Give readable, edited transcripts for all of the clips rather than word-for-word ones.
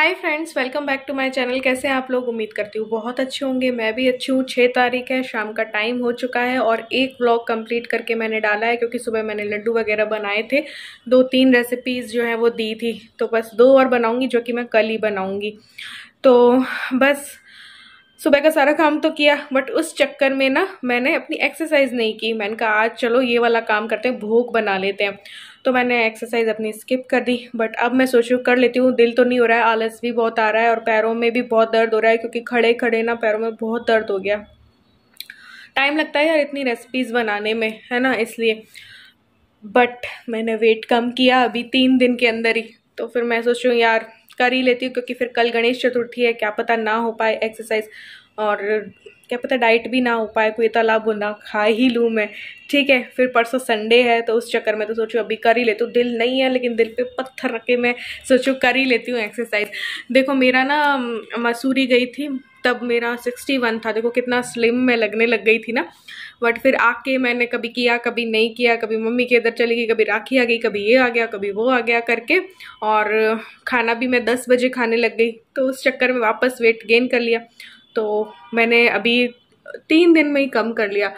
Hi friends, welcome back to my channel. कैसे हैं आप लोग? उम्मीद करती हूँ बहुत अच्छे होंगे। मैं भी अच्छी हूँ। 6 तारीख है, शाम का टाइम हो चुका है और एक व्लॉग कंप्लीट करके मैंने डाला है क्योंकि सुबह मैंने लड्डू वगैरह बनाए थे। 2-3 रेसिपीज़ जो है वो दी थी, तो बस 2 और बनाऊँगी जो कि मैं कल ही बनाऊँगी। तो बस सुबह का सारा काम तो किया, बट उस चक्कर में ना मैंने अपनी एक्सरसाइज नहीं की। मैंने कहा आज चलो ये वाला काम करते हैं, भोग बना लेते हैं। तो मैंने एक्सरसाइज अपनी स्किप कर दी, बट अब मैं सोच रही हूँ कर लेती हूँ। दिल तो नहीं हो रहा है, आलस भी बहुत आ रहा है और पैरों में भी बहुत दर्द हो रहा है क्योंकि खड़े खड़े ना पैरों में बहुत दर्द हो गया। टाइम लगता है यार इतनी रेसिपीज़ बनाने में, है ना, इसलिए। बट मैंने वेट कम किया अभी 3 दिन के अंदर ही। तो फिर मैं सोच रही हूँ यार कर ही लेती हूँ क्योंकि फिर कल गणेश चतुर्थी है, क्या पता ना हो पाए एक्सरसाइज और क्या पता डाइट भी ना हो पाए, कोई तला भुना खा ही लूँ मैं। ठीक है, फिर परसों संडे है तो उस चक्कर में तो सोचो अभी कर ही लेती हूँ। दिल नहीं है लेकिन दिल पे पत्थर रख के मैं सोचो कर ही लेती हूँ एक्सरसाइज। देखो मेरा ना मसूरी गई थी तब मेरा 61 था। देखो कितना स्लिम में लगने लग गई थी ना। बट फिर आके मैंने कभी किया कभी नहीं किया, कभी मम्मी के इधर चली गई, कभी राखी आ गई, कभी ये आ गया, कभी वो आ गया करके। और खाना भी मैं 10 बजे खाने लग गई, तो उस चक्कर में वापस वेट गेन कर लिया। तो मैंने अभी 3 दिन में ही कम कर लिया।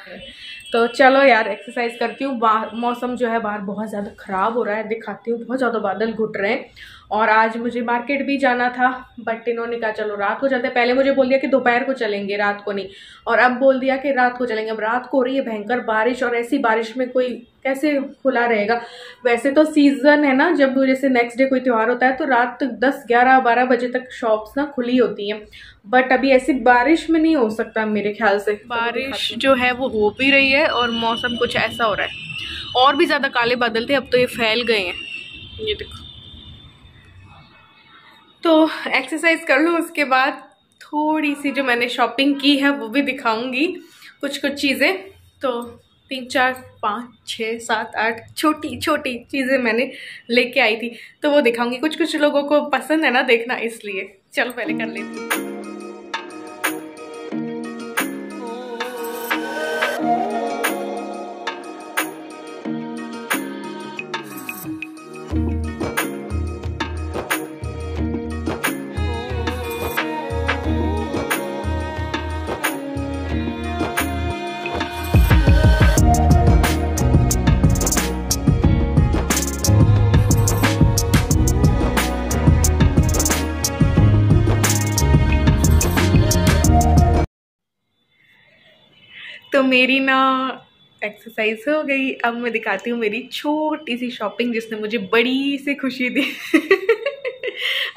तो चलो यार एक्सरसाइज करती हूँ। बाहर मौसम जो है बाहर बहुत ज़्यादा ख़राब हो रहा है, दिखाती हूँ। बहुत ज़्यादा बादल घुट रहे हैं और आज मुझे मार्केट भी जाना था, बट इन्होंने कहा चलो रात को चलते। पहले मुझे बोल दिया कि दोपहर को चलेंगे, रात को नहीं, और अब बोल दिया कि रात को चलेंगे। अब रात को हो रही है भयंकर बारिश और ऐसी बारिश में कोई कैसे खुला रहेगा। वैसे तो सीज़न है ना, जब जैसे नेक्स्ट डे कोई त्यौहार होता है तो रात 10, 11, 12 बजे तक शॉप्स ना खुली होती हैं, बट अभी ऐसी बारिश में नहीं हो सकता मेरे ख्याल से। बारिश जो है वो हो भी रही है और मौसम कुछ ऐसा हो रहा है। और भी ज़्यादा काले बादल थे, अब तो ये फैल गए हैं, ये देखो। तो एक्सरसाइज कर लूँ, उसके बाद थोड़ी सी जो मैंने शॉपिंग की है वो भी दिखाऊंगी, कुछ कुछ चीज़ें। तो 3, 4, 5, 6, 7, 8 छोटी छोटी चीज़ें मैंने लेके आई थी, तो वो दिखाऊंगी। कुछ कुछ लोगों को पसंद है ना देखना, इसलिए चलो पहले कर लेती हूँ। तो मेरी ना एक्सरसाइज हो गई। अब मैं दिखाती हूँ मेरी छोटी सी शॉपिंग जिसने मुझे बड़ी सी खुशी दी।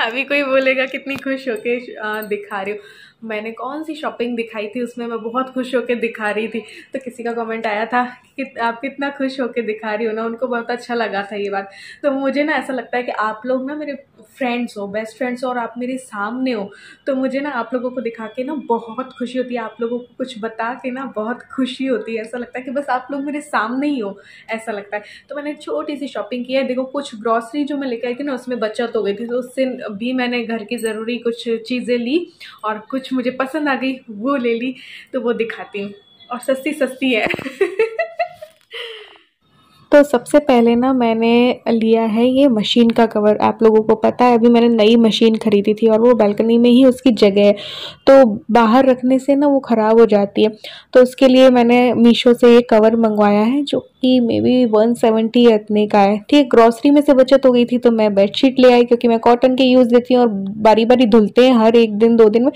अभी कोई बोलेगा कितनी खुश होके दिखा रही हूँ। मैंने कौन सी शॉपिंग दिखाई थी उसमें मैं बहुत खुश होके दिखा रही थी, तो किसी का कमेंट आया था कि आप कितना खुश होके दिखा रही हो ना, उनको बहुत अच्छा लगा था ये बात। तो मुझे ना ऐसा लगता है कि आप लोग ना मेरे फ्रेंड्स हो, बेस्ट फ्रेंड्स हो, और आप मेरे सामने हो, तो मुझे ना आप लोगों को दिखा के ना बहुत खुशी होती है। आप लोगों को कुछ बता के ना बहुत खुशी होती है। ऐसा लगता है कि बस आप लोग मेरे सामने ही हो, ऐसा लगता है। तो मैंने छोटी सी शॉपिंग की है। देखो कुछ ग्रॉसरी जो मैं लेकर आई थी ना उसमें बचत हो गई थी, तो उससे भी मैंने घर की ज़रूरी कुछ चीज़ें ली और कुछ मुझे पसंद आ गई वो ले ली, तो वो दिखाती हूँ। और सस्ती सस्ती है। तो सबसे पहले ना मैंने लिया है ये मशीन का कवर। आप लोगों को पता है अभी मैंने नई मशीन खरीदी थी और वो बालकनी में ही उसकी जगह है, तो बाहर रखने से ना वो ख़राब हो जाती है। तो उसके लिए मैंने मीशो से ये कवर मंगवाया है जो कि मे बी 170 इतने का है। ठीक, ग्रॉसरी में से बचत हो गई थी तो मैं बेडशीट ले आई क्योंकि मैं कॉटन के यूज़ लेती हूँ और बारी बारी धुलते हैं हर 1 दिन 2 दिन में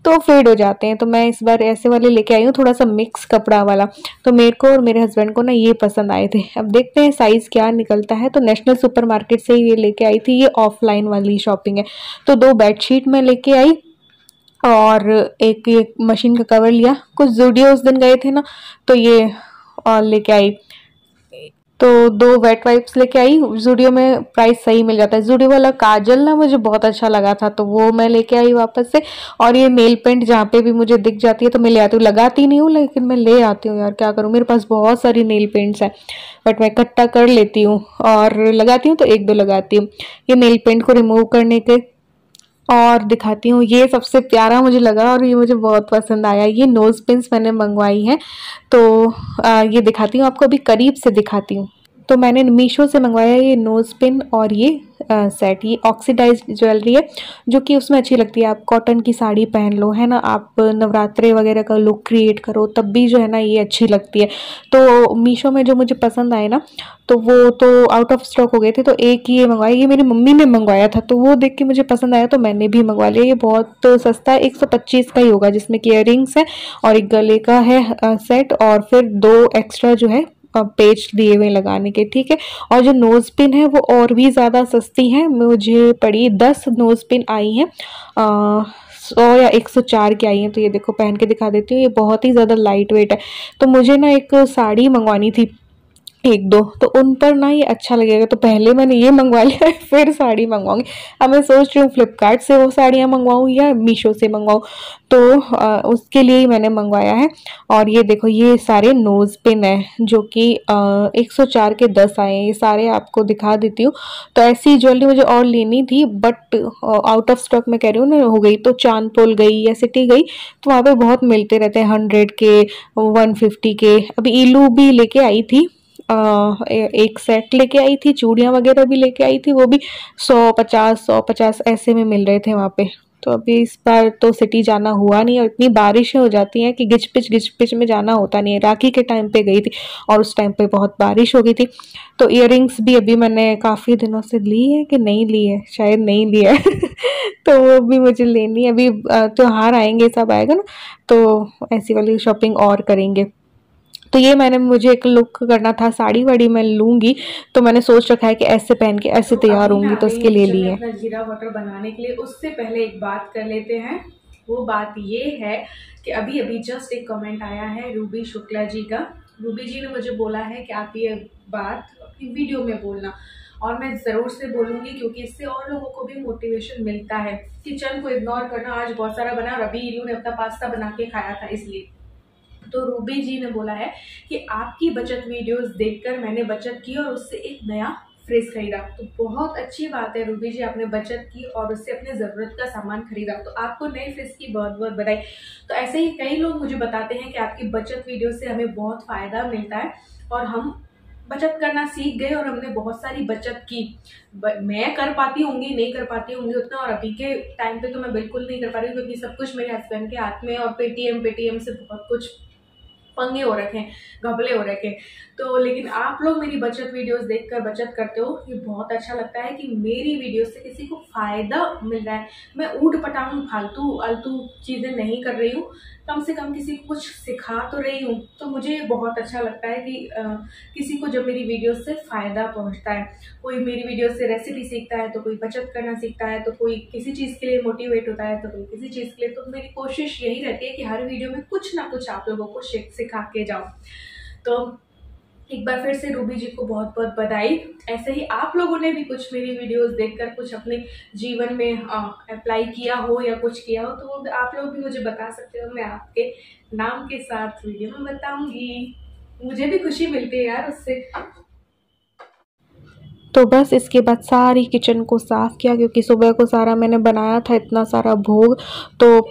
तो फेड हो जाते हैं। तो मैं इस बार ऐसे वाले लेके आई हूँ, थोड़ा सा मिक्स कपड़ा वाला। तो मेरे को और मेरे हस्बैंड को ना ये पसंद आए थे। अब देखते हैं साइज़ क्या निकलता है। तो नेशनल सुपरमार्केट से ये लेके आई थी, ये ऑफलाइन वाली शॉपिंग है। तो 2 बेडशीट मैं लेके आई और एक ये मशीन का कवर लिया। कुछ ज़ूडियो उस दिन गए थे ना तो ये और लेके आई। तो 2 वेट वाइप्स लेके आई। ज़ूडियो में प्राइस सही मिल जाता है। ज़ूडियो वाला काजल ना मुझे बहुत अच्छा लगा था तो वो मैं लेके आई वापस से। और ये नेल पेंट जहाँ पे भी मुझे दिख जाती है तो मैं ले आती हूँ। लगाती नहीं हूँ लेकिन मैं ले आती हूँ यार, क्या करूँ, मेरे पास बहुत सारी नेल पेंट्स हैं बट मैं इकट्ठा कर लेती हूँ और लगाती हूँ तो 1-2 लगाती हूँ। ये नेल पेंट को रिमूव करने के और दिखाती हूँ। ये सबसे प्यारा मुझे लगा और ये मुझे बहुत पसंद आया। ये नोज़ पिन्स मैंने मंगवाई हैं, तो ये दिखाती हूँ आपको, अभी करीब से दिखाती हूँ। तो मैंने मीशो से मंगवाया ये नोज़ पिन और ये सेट। ये ऑक्सीडाइज्ड ज्वेलरी है जो कि उसमें अच्छी लगती है। आप कॉटन की साड़ी पहन लो, है ना, आप नवरात्रे वगैरह का लुक क्रिएट करो, तब भी जो है ना ये अच्छी लगती है। तो मीशो में जो मुझे पसंद आए ना, तो वो तो आउट ऑफ स्टॉक हो गए थे, तो एक ये मंगवाया। ये मेरी मम्मी ने मंगवाया था, तो वो देख के मुझे पसंद आया, तो मैंने भी मंगवा लिया। ये बहुत सस्ता है, 125 का ही होगा, जिसमें कि इयररिंग्स है और एक गले का है सेट, और फिर 2 एक्स्ट्रा जो है पेज दिए हुए लगाने के, ठीक है। और जो नोज़ पिन है वो और भी ज़्यादा सस्ती है, मुझे पड़ी 10 नोज़ पिन आई हैं 100 या 104 की आई हैं। तो ये देखो पहन के दिखा देती हूँ, ये बहुत ही ज़्यादा लाइट वेट है। तो मुझे ना एक साड़ी मंगवानी थी 1-2, तो उन पर ना ये अच्छा लगेगा, तो पहले मैंने ये मंगवा लिया है, फिर साड़ी मंगवाऊंगी। अब मैं सोच रही हूँ फ्लिपकार्ट से वो साड़ियाँ मंगवाऊँ या मीशो से मंगवाऊँ, तो उसके लिए ही मैंने मंगवाया है। और ये देखो ये सारे नोज़ पिन है जो कि 104 के 10 आए हैं। ये सारे आपको दिखा देती हूँ। तो ऐसी ज्वेलरी मुझे और लेनी थी, बट आउट ऑफ स्टॉक मैं कह रही हूँ ना हो गई। तो चांदपोल गई या सिटी गई, तो वहाँ पे बहुत मिलते रहते हैं 100 के, 150 के। अभी इलू भी लेके आई थी, एक सेट लेके आई थी, चूड़ियाँ वगैरह भी लेके आई थी, वो भी 100-50 ऐसे में मिल रहे थे वहाँ पे। तो अभी इस बार तो सिटी जाना हुआ नहीं, और इतनी बारिशें हो जाती हैं कि घिच पिच में जाना होता नहीं है। राखी के टाइम पे गई थी और उस टाइम पे बहुत बारिश हो गई थी। तो इयररिंग्स भी अभी मैंने काफ़ी दिनों से ली है कि नहीं ली है, शायद नहीं लिया है तो वो भी मुझे लेनी है। अभी त्योहार आएंगे, सब आएगा ना, तो ऐसी वाली शॉपिंग और करेंगे। तो ये मुझे एक लुक करना था, साड़ी वाड़ी मैं लूंगी, तो मैंने सोच रखा है कि ऐसे पहन के ऐसे तैयार होंगी, तो उसके लिए लिए अपना जीरा वाटर बनाने के लिए। उससे पहले एक बात कर लेते हैं। वो बात ये है कि अभी अभी जस्ट एक कमेंट आया है रूबी शुक्ला जी का। रूबी जी ने मुझे बोला है कि आप ये बात अपनी वीडियो में बोलना, और मैं ज़रूर से बोलूँगी, क्योंकि इससे और लोगों को भी मोटिवेशन मिलता है। किचन को इग्नोर करना आज बहुत सारा बना, रवि इलू ने अपना पास्ता बना के खाया था इसलिए। तो रूबी जी ने बोला है कि आपकी बचत वीडियोस देखकर मैंने बचत की और उससे एक नया फ्रिज खरीदा। तो बहुत अच्छी बात है रूबी जी, आपने बचत की और उससे अपने ज़रूरत का सामान खरीदा, तो आपको नए फ्रिज की बहुत बहुत बधाई। तो ऐसे ही कई लोग मुझे बताते हैं कि आपकी बचत वीडियो से हमें बहुत फ़ायदा मिलता है, और हम बचत करना सीख गए और हमने बहुत सारी बचत की। मैं कर पाती होंगी, नहीं कर पाती होंगी उतना, और अभी के टाइम पे तो मैं बिल्कुल नहीं कर पा रही हूँ, क्योंकि सब कुछ मेरे हस्बैंड के हाथ में, और पेटीएम से बहुत कुछ पंगे हो रखे हैं, घपले हो रखे। तो लेकिन आप लोग मेरी बचत वीडियोस देखकर बचत करते हो, ये बहुत अच्छा लगता है कि मेरी वीडियोस से किसी को फ़ायदा मिल रहा है। मैं ऊट पटांग फालतू आलतू चीज़ें नहीं कर रही हूँ, कम से कम किसी को कुछ सिखा तो रही हूँ। तो मुझे बहुत अच्छा लगता है कि किसी को जब मेरी वीडियोस से फ़ायदा पहुँचता है। कोई मेरी वीडियो से रेसिपी सीखता है, तो कोई बचत करना सीखता है, तो कोई किसी चीज़ के लिए मोटिवेट होता है, तो कोई किसी चीज़ के लिए। तो मेरी कोशिश यही रहती है कि हर वीडियो में कुछ ना कुछ आप लोगों को सिखा के जाऊँ। तो एक बार फिर से रूबी जी को बहुत बहुत बधाई। ऐसे ही आप लोगों ने भी कुछ मेरी वीडियोस देखकर कुछ अपने जीवन में अप्लाई किया हो या कुछ किया हो, तो वो आप लोग भी मुझे बता सकते हो, मैं आपके नाम के साथ वीडियो में बताऊंगी। मुझे भी खुशी मिलती है यार उससे। तो बस इसके बाद सारी किचन को साफ़ किया, क्योंकि सुबह को सारा मैंने बनाया था, इतना सारा भोग, तो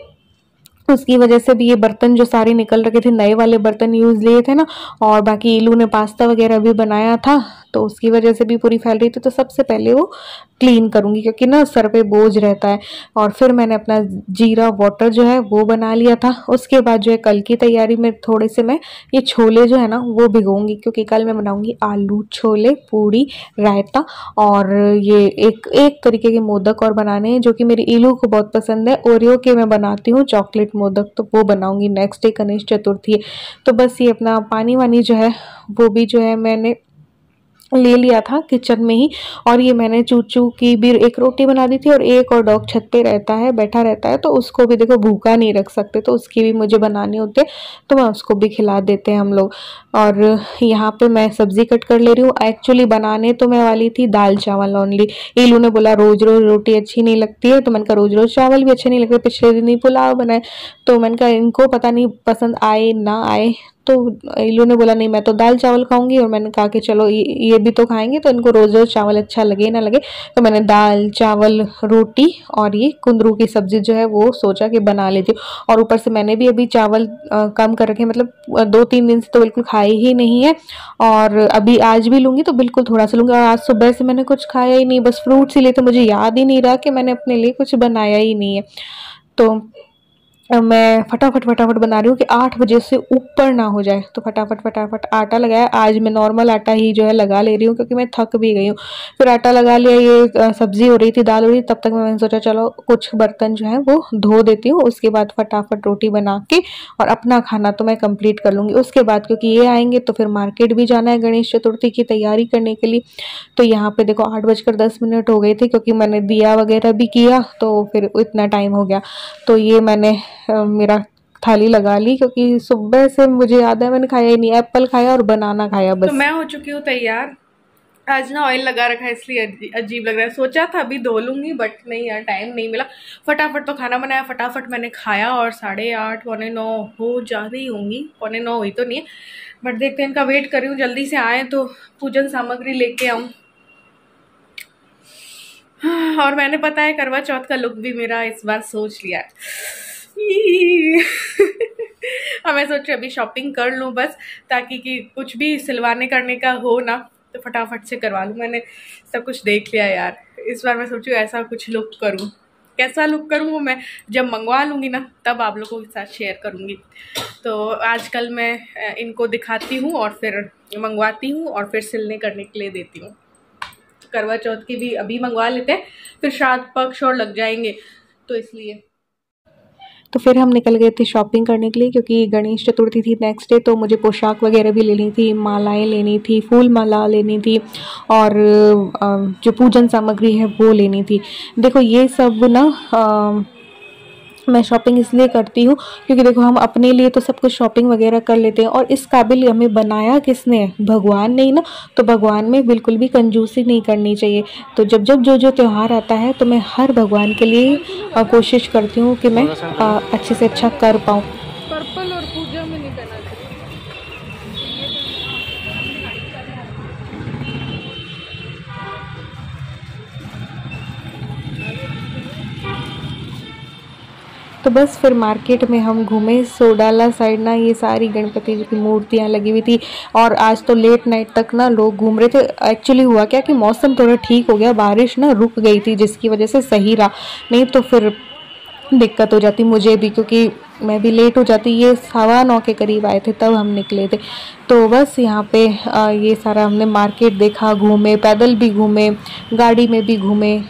उसकी वजह से भी ये बर्तन जो सारे निकल रखे थे, नए वाले बर्तन यूज़ लिए थे ना, और बाकी इलू ने पास्ता वगैरह भी बनाया था, तो उसकी वजह से भी पूरी फैल रही थी। तो सबसे पहले वो क्लीन करूँगी, क्योंकि ना सर पे बोझ रहता है। और फिर मैंने अपना जीरा वाटर जो है वो बना लिया था। उसके बाद जो है कल की तैयारी में थोड़े से मैं ये छोले जो है ना वो भिगोऊंगी, क्योंकि कल मैं बनाऊंगी आलू छोले, पूड़ी, रायता, और ये एक तरीके के मोदक और बनाने हैं जो कि मेरी इलू को बहुत पसंद है। ओरियो के मैं बनाती हूँ चॉकलेट मोदक, तो वो बनाऊंगी। नेक्स्ट डे गणेश चतुर्थी है, तो बस ये अपना पानी वानी जो है वो भी जो है मैंने ले लिया था किचन में ही। और ये मैंने चूचू की भी एक रोटी बना दी थी, और एक और डॉग छत पे रहता है, बैठा रहता है, तो उसको भी देखो भूखा नहीं रख सकते, तो उसकी भी मुझे बनाने होते, तो मैं उसको भी खिला देते हैं हम लोग। और यहाँ पे मैं सब्जी कट कर ले रही हूँ। एक्चुअली बनाने तो मैं वाली थी दाल चावल ओनली। इलू ने बोला रोज रोज रोटी अच्छी नहीं लगती है, तो मैंने कहा रोज रोज चावल भी अच्छे नहीं लगते। पिछले दिन ही पुलाव बनाए, तो मैंने कहा इनको पता नहीं पसंद आए ना आए, तो इलू ने बोला नहीं मैं तो दाल चावल खाऊंगी, और मैंने कहा कि चलो ये भी तो खाएंगे, तो इनको रोज़ रोज़ चावल अच्छा लगे ना लगे, तो मैंने दाल चावल रोटी और ये कुंदरू की सब्ज़ी जो है वो सोचा कि बना लेती हूँ। और ऊपर से मैंने भी अभी चावल कम कर रखे, मतलब 2-3 दिन से तो बिल्कुल खाए ही नहीं है, और अभी आज भी लूँगी तो बिल्कुल थोड़ा सा लूँगी। और आज सुबह से मैंने कुछ खाया ही नहीं, बस फ्रूट्स ही लिए थे, मुझे याद ही नहीं रहा कि मैंने अपने लिए कुछ बनाया ही नहीं है। तो मैं फटाफट फटाफट बना रही हूँ कि 8 बजे से ऊपर ना हो जाए, तो फटाफट फटाफट आटा लगाया। आज मैं नॉर्मल आटा ही जो है लगा ले रही हूँ क्योंकि मैं थक भी गई हूँ। फिर आटा लगा लिया, ये सब्जी हो रही थी, दाल हो रही थी, तब तक मैंने सोचा चलो कुछ बर्तन जो है वो धो देती हूँ, उसके बाद फटाफट रोटी बना के और अपना खाना तो मैं कंप्लीट कर लूँगी उसके बाद, क्योंकि ये आएंगे तो फिर मार्केट भी जाना है गणेश चतुर्थी की तैयारी करने के लिए। तो यहाँ पे देखो 8:10 हो गए थे, क्योंकि मैंने दिया वगैरह भी किया, तो फिर इतना टाइम हो गया। तो ये मैंने मेरा थाली लगा ली, क्योंकि सुबह से मुझे याद है मैंने खाया ही नहीं, एप्पल खाया और बनाना खाया बस। तो मैं हो चुकी हूँ तैयार। आज ना ऑयल लगा रखा है इसलिए अजीब लग रहा है, सोचा था अभी धो लूंगी बट नहीं यार, टाइम नहीं मिला। फटाफट तो खाना बनाया, फटाफट मैंने खाया, और 8:30 पौने 9 हो जा रही होंगी, पौने 9 हुई तो नहीं है, बट देखते हैं, इनका वेट कर रही हूँ जल्दी से आए तो पूजन सामग्री लेके आऊँ। और मैंने पता है करवा चौथ का लुक भी मेरा इस बार सोच लिया है। अब मैं सोच रही अभी शॉपिंग कर लूँ बस, ताकि कि कुछ भी सिलवाने करने का हो ना तो फटाफट से करवा लूँ। मैंने सब कुछ देख लिया यार, इस बार मैं सोचूँ ऐसा कुछ लुक करूँ। कैसा लुक करूँ वो मैं जब मंगवा लूँगी ना तब आप लोगों के साथ शेयर करूँगी। तो आजकल मैं इनको दिखाती हूँ और फिर मंगवाती हूँ और फिर सिलने करने के लिए देती हूँ। करवा चौथ की भी अभी मंगवा लेते हैं, फिर श्राद्ध पक्ष और लग जाएंगे, तो इसलिए। तो फिर हम निकल गए थे शॉपिंग करने के लिए, क्योंकि गणेश चतुर्थी थी नेक्स्ट डे, तो मुझे पोशाक वगैरह भी लेनी थी, मालाएं लेनी थी, फूल माला लेनी थी, और जो पूजन सामग्री है वो लेनी थी। देखो ये सब ना मैं शॉपिंग इसलिए करती हूँ क्योंकि देखो हम अपने लिए तो सब कुछ शॉपिंग वगैरह कर लेते हैं, और इस काबिल हमें बनाया किसने है? भगवान ने ही ना। तो भगवान में बिल्कुल भी कंजूसी नहीं करनी चाहिए। तो जब जब जो त्यौहार आता है तो मैं हर भगवान के लिए कोशिश करती हूँ कि मैं अच्छे से अच्छा कर पाऊँ। पर्पल और पूजा में नहीं करना चाहिए। तो बस फिर मार्केट में हम घूमे, सोडाला साइड ना ये सारी गणपति जी की मूर्तियाँ लगी हुई थी, और आज तो लेट नाइट तक ना लोग घूम रहे थे। एक्चुअली हुआ क्या कि मौसम थोड़ा ठीक हो गया, बारिश ना रुक गई थी जिसकी वजह से सही रहा, नहीं तो फिर दिक्कत हो जाती मुझे भी, क्योंकि मैं भी लेट हो जाती। ये 9:15 के करीब आए थे तब हम निकले थे। तो बस यहाँ पे ये सारा हमने मार्केट देखा, घूमे, पैदल भी घूमे, गाड़ी में भी घूमे।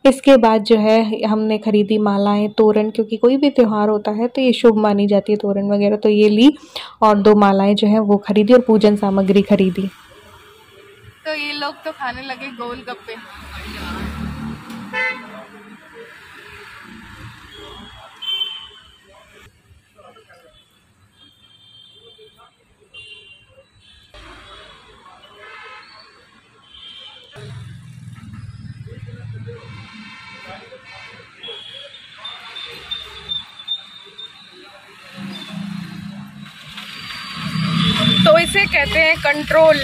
इसके बाद जो है हमने खरीदी मालाएं, तोरण, क्योंकि कोई भी त्यौहार होता है तो ये शुभ मानी जाती है तोरण वगैरह, तो ये ली और 2 मालाएं जो है वो खरीदी और पूजन सामग्री खरीदी। तो ये लोग तो खाने लगे गोलगप्पे। तो इसे कहते हैं कंट्रोल।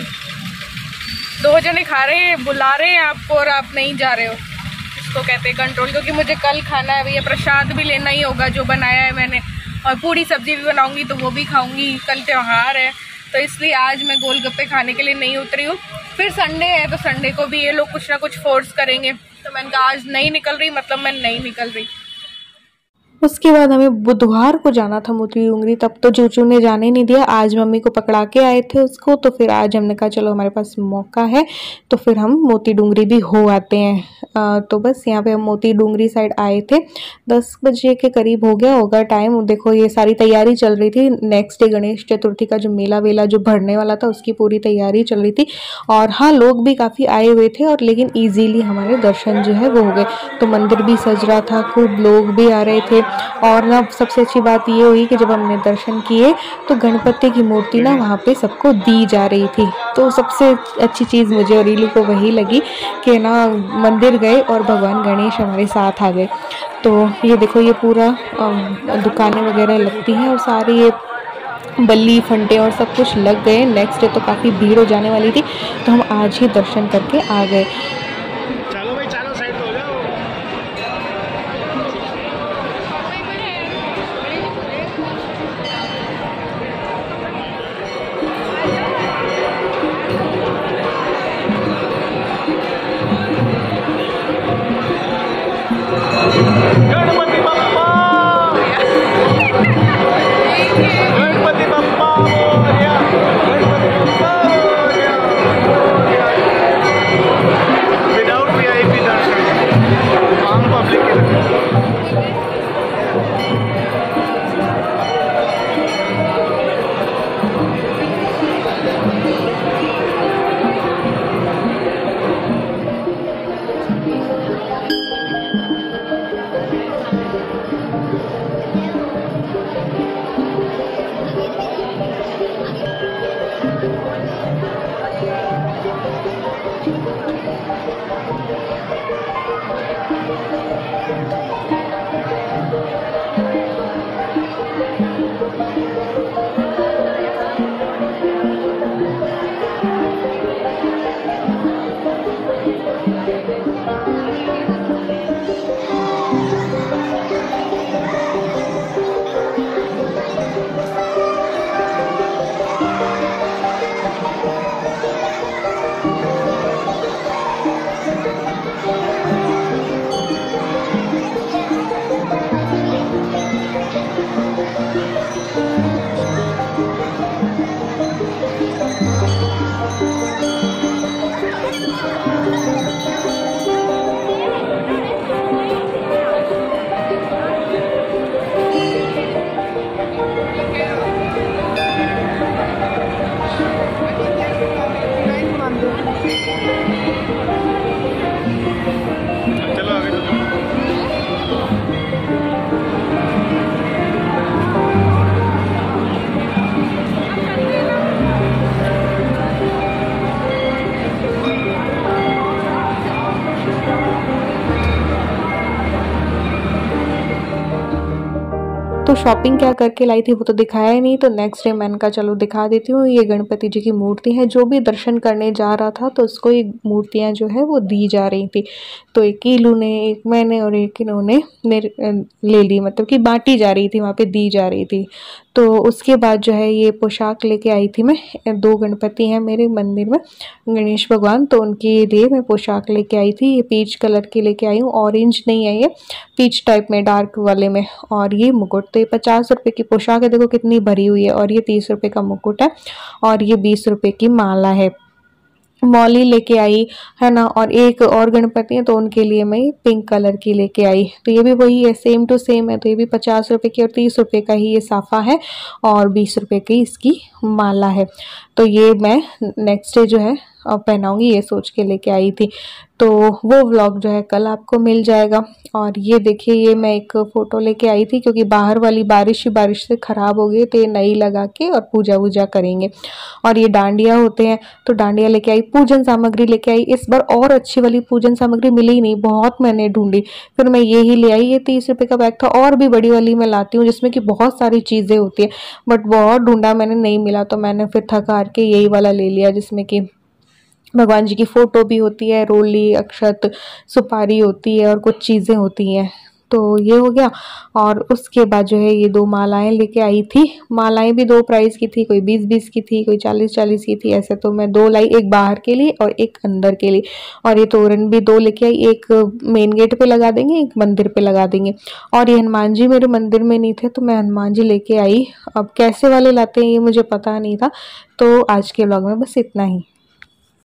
2 जने खा रहे हैं, बुला रहे हैं आपको और आप नहीं जा रहे हो, इसको कहते हैं कंट्रोल। क्योंकि मुझे कल खाना है भैया, प्रसाद भी लेना ही होगा जो बनाया है मैंने, और पूरी सब्जी भी बनाऊंगी तो वो भी खाऊंगी, कल त्यौहार है, तो इसलिए आज मैं गोलगप्पे खाने के लिए नहीं उतरी हूँ। फिर संडे है तो संडे को भी ये लोग कुछ ना कुछ फोर्स करेंगे, तो मैंने कहा आज नहीं निकल रही, मतलब मैं नहीं निकल रही। उसके बाद हमें बुधवार को जाना था मोती डूंगरी, तब तो चूचू ने जाने नहीं दिया। आज मम्मी को पकड़ा के आए थे उसको, तो फिर आज हमने कहा चलो हमारे पास मौका है तो फिर हम मोती डूंगरी भी हो आते हैं। तो बस यहाँ पे हम मोती डूंगरी साइड आए थे, 10 बजे के करीब हो गया होगा टाइम। देखो ये सारी तैयारी चल रही थी, नेक्स्ट डे गणेश चतुर्थी का जो मेला वेला जो भरने वाला था उसकी पूरी तैयारी चल रही थी। और हाँ, लोग भी काफ़ी आए हुए थे, और लेकिन ईजीली हमारे दर्शन जो है वो हो गए। तो मंदिर भी सज रहा था, खूब लोग भी आ रहे थे। और ना सबसे अच्छी बात ये हुई कि जब हमने दर्शन किए तो गणपति की मूर्ति ना वहाँ पे सबको दी जा रही थी। तो सबसे अच्छी चीज़ मुझे और रीलू को वही लगी कि ना मंदिर गए और भगवान गणेश हमारे साथ आ गए। तो ये देखो ये पूरा दुकानें वगैरह लगती हैं और सारी ये बल्ली फंटे और सब कुछ लग गए। नेक्स्ट डे तो काफ़ी भीड़ हो जाने वाली थी, तो हम आज ही दर्शन करके आ गए। तो शॉपिंग क्या करके लाई थी वो तो दिखाया ही नहीं। तो नेक्स्ट डे मैंने कहा चलो दिखा देती हूँ। ये गणपति जी की मूर्ति है, जो भी दर्शन करने जा रहा था तो उसको ये मूर्तियाँ जो है वो दी जा रही थी। तो एक कीलू ने, एक मैंने और एक इन्होंने ले ली, मतलब कि बांटी जा रही थी, वहाँ पे दी जा रही थी। तो उसके बाद जो है ये पोशाक लेके आई थी मैं। 2 गणपति हैं मेरे मंदिर में, गणेश भगवान, तो उनके लिए मैं पोशाक लेके आई थी। ये पीच कलर की लेके आई हूँ, ऑरेंज नहीं है, ये पीच टाइप में डार्क वाले में। और ये मुकुट, तो ये 50 रुपये की पोशाक है, देखो कितनी भरी हुई है। और ये 30 रुपये का मुकुट है, और ये 20 रुपये की माला है। मौली लेके आई है ना। और एक और गणपति है तो उनके लिए मैं पिंक कलर की लेके आई। तो ये भी वही है, सेम टू सेम है। तो ये भी 50 रुपये की और 30 रुपये का ही ये साफा है, और 20 रुपये की इसकी माला है। तो ये मैं नेक्स्ट डे जो है पहनाऊंगी, ये सोच के लेके आई थी। तो वो व्लॉग जो है कल आपको मिल जाएगा। और ये देखिए, ये मैं एक फ़ोटो लेके आई थी, क्योंकि बाहर वाली बारिश ही बारिश से ख़राब हो गई, तो ये नई लगा के और पूजा वूजा करेंगे। और ये डांडिया होते हैं, तो डांडिया लेके आई, पूजन सामग्री लेके आई। इस बार और अच्छी वाली पूजन सामग्री मिली ही नहीं, बहुत मैंने ढूंढी, फिर मैं ये ही ले आई। ये 30 रुपये का बैग था, और भी बड़ी वाली मैं लाती हूँ जिसमें कि बहुत सारी चीज़ें होती है, बट बहुत ढूंढा मैंने, नहीं मिला। तो मैंने फिर थक हार के यही वाला ले लिया, जिसमें कि भगवान जी की फ़ोटो भी होती है, रोली, अक्षत, सुपारी होती है और कुछ चीज़ें होती हैं। तो ये हो गया। और उसके बाद जो है ये 2 मालाएं लेके आई थी। मालाएं भी 2 प्राइस की थी, कोई 20-20 की थी, कोई 40-40 की थी। ऐसे तो मैं 2 लाई, एक बाहर के लिए और एक अंदर के लिए। और ये तोरण भी 2 लेके आई, एक मेन गेट पे लगा देंगे, एक मंदिर पे लगा देंगे। और ये हनुमान जी मेरे मंदिर में नहीं थे तो मैं हनुमान जी लेके आई। अब कैसे वाले लाते हैं ये मुझे पता नहीं था। तो आज के व्लॉग में बस इतना ही।